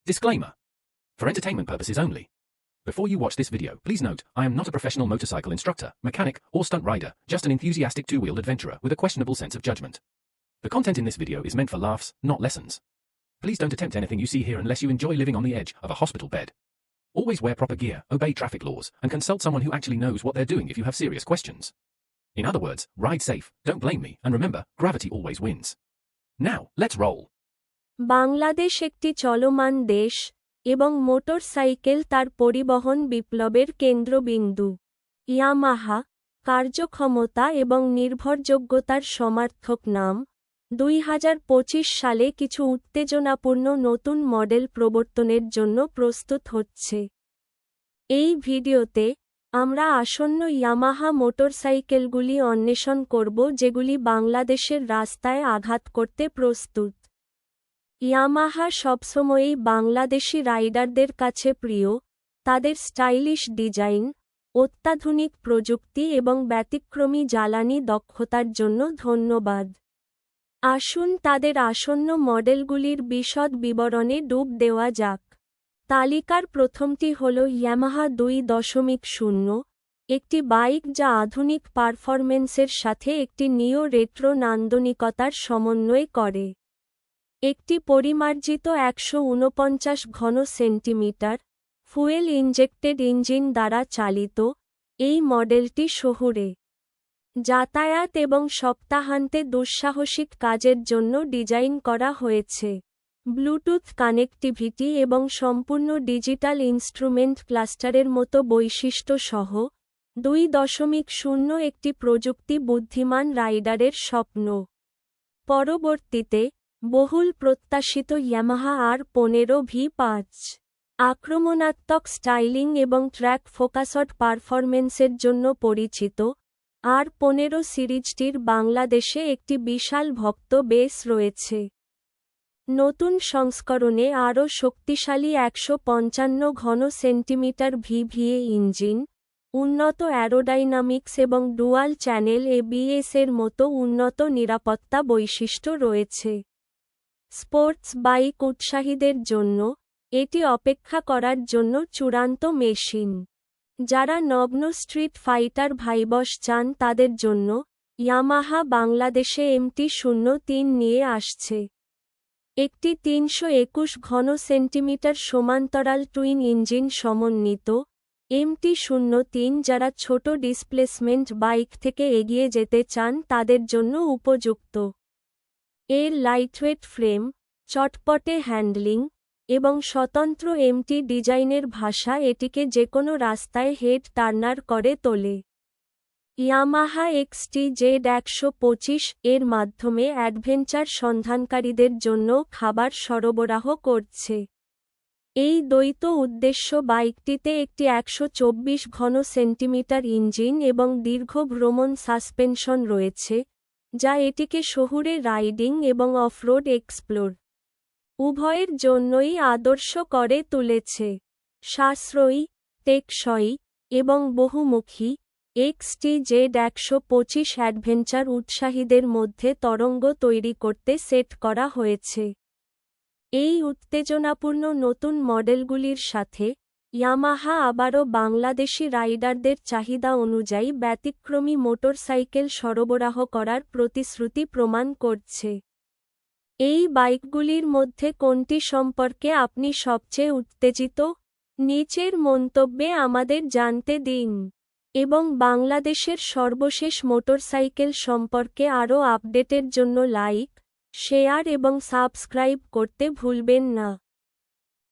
Disclaimer. For entertainment purposes only. Before you watch this video, please note, I am not a professional motorcycle instructor, mechanic, or stunt rider, just an enthusiastic two-wheeled adventurer with a questionable sense of judgment. The content in this video is meant for laughs, not lessons. Please don't attempt anything you see here unless you enjoy living on the edge of a hospital bed. Always wear proper gear, obey traffic laws, and consult someone who actually knows what they're doing if you have serious questions. In other words, ride safe, don't blame me, and remember, gravity always wins. Now, let's roll. Bangladesh একটি চলমান দেশ এবং motorcycle তার পরিবহন বিপ্লবের কেন্দ্রবিন্দু। Yamaha, কার্যক্ষমতা এবং নির্ভরযোগ্যতার সমার্থক নাম, 2025 সালে কিছু উত্তেজনাপূর্ণ নতুন মডেল প্রবর্তনের জন্য প্রস্তুত হচ্ছে। এই ভিডিওতে আমরা আসন্ন ইয়ামাহা মোটরসাইকেলগুলি অন্বেষণ করব যেগুলি বাংলাদেশের রাস্তায় আঘাত করতে প্রস্তুত। ইয়ামাহা সবসময়ই বাংলাদেশি রাইডারদের কাছে প্রিয়, তাদের স্টাইলিশ ডিজাইন, অত্যাধুনিক প্রযুক্তি এবং ব্যতিক্রমী জ্বালানি দক্ষতার জন্য ধন্যবাদ। আসুন তাদের আসন্ন মডেলগুলির বিশদ বিবরণে ডুব দেওয়া যাক। তালিকার প্রথমটি হল ইয়ামাহা 2.0, একটি বাইক যা আধুনিক পারফরম্যান্সের সাথে একটি নিও রেট্রো নান্দনিকতার সমন্বয় করে। একটি পরিমার্জিত 149 ঘন সেন্টিমিটার, ফুয়েল ইনজেক্টেড ইঞ্জিন দ্বারা চালিত, এই মডেলটি শহুরে যাতায়াত এবং সপ্তাহান্তে দুঃসাহসিক কাজের জন্য ডিজাইন করা হয়েছে। ব্লুটুথ কানেক্টিভিটি এবং সম্পূর্ণ ডিজিটাল ইনস্ট্রুমেন্ট ক্লাস্টারের মতো বৈশিষ্ট্য সহ 2.0 একটি প্রযুক্তি বুদ্ধিমান রাইডারের স্বপ্ন। পরবর্তীতে, বহুল প্রত্যাশিত ইয়ামাহা R15 V5, আক্রমণাত্মক স্টাইলিং এবং ট্র্যাক ফোকাসড পারফরম্যান্সের জন্য পরিচিত, R15 সিরিজটির বাংলাদেশে একটি বিশাল ভক্ত বেস রয়েছে। নতুন সংস্করণে আরও শক্তিশালী 155 ঘন সেন্টিমিটার VVA ইঞ্জিন, উন্নত অ্যারোডাইনামিক্স এবং ডুয়াল চ্যানেল ABS এর মতো উন্নত নিরাপত্তা বৈশিষ্ট্য রয়েছে। স্পোর্টস বাইক উৎসাহীদের জন্য এটি অপেক্ষা করার জন্য চূড়ান্ত মেশিন। যারা নগ্ন স্ট্রিট ফাইটার ভাইবস চান তাদের জন্য, ইয়ামাহা বাংলাদেশে MT-03 নিয়ে আসছে। একটি 321 ঘন সেন্টিমিটার সমান্তরাল টুইন ইঞ্জিন সমন্বিত, MT-03 যারা ছোট ডিসপ্লেসমেন্ট বাইক থেকে এগিয়ে যেতে চান তাদের জন্য উপযুক্ত। এর লাইটওয়েট ফ্রেম, চটপটে হ্যান্ডলিং, এবং স্বতন্ত্র MT ডিজাইনের ভাষা এটিকে যেকোনো রাস্তায় হেড টার্নার করে তোলে। ইয়ামাহা XTZ125 এর মাধ্যমে অ্যাডভেঞ্চার সন্ধানকারীদের জন্য খাবার সরবরাহ করছে। এই দ্বৈত উদ্দেশ্য বাইকটিতে একটি 124 ঘন সেন্টিমিটার ইঞ্জিন এবং দীর্ঘ ভ্রমণ সাসপেনশন রয়েছে, যা এটিকে শহুরে রাইডিং এবং অফরোড এক্সপ্লোর উভয়ের জন্যই আদর্শ করে তুলেছে। সাশ্রয়ী, টেকসই, এবং বহুমুখী, XTZ125 অ্যাডভেঞ্চার উৎসাহীদের মধ্যে তরঙ্গ তৈরি করতে সেট করা হয়েছে। এই উত্তেজনাপূর্ণ নতুন মডেলগুলির সাথে, ইয়ামাহা আবারও বাংলাদেশি রাইডারদের চাহিদা অনুযায়ী ব্যতিক্রমী মোটরসাইকেল সরবরাহ করার প্রতিশ্রুতি প্রমাণ করছে। এই বাইকগুলির মধ্যে কোনটি সম্পর্কে আপনি সবচেয়ে উত্তেজিত? নিচের মন্তব্যে আমাদের জানতে দিন। এবং বাংলাদেশের সর্বশেষ মোটরসাইকেল সম্পর্কে আরও আপডেটের জন্য লাইক, শেয়ার এবং সাবস্ক্রাইব করতে ভুলবেন না।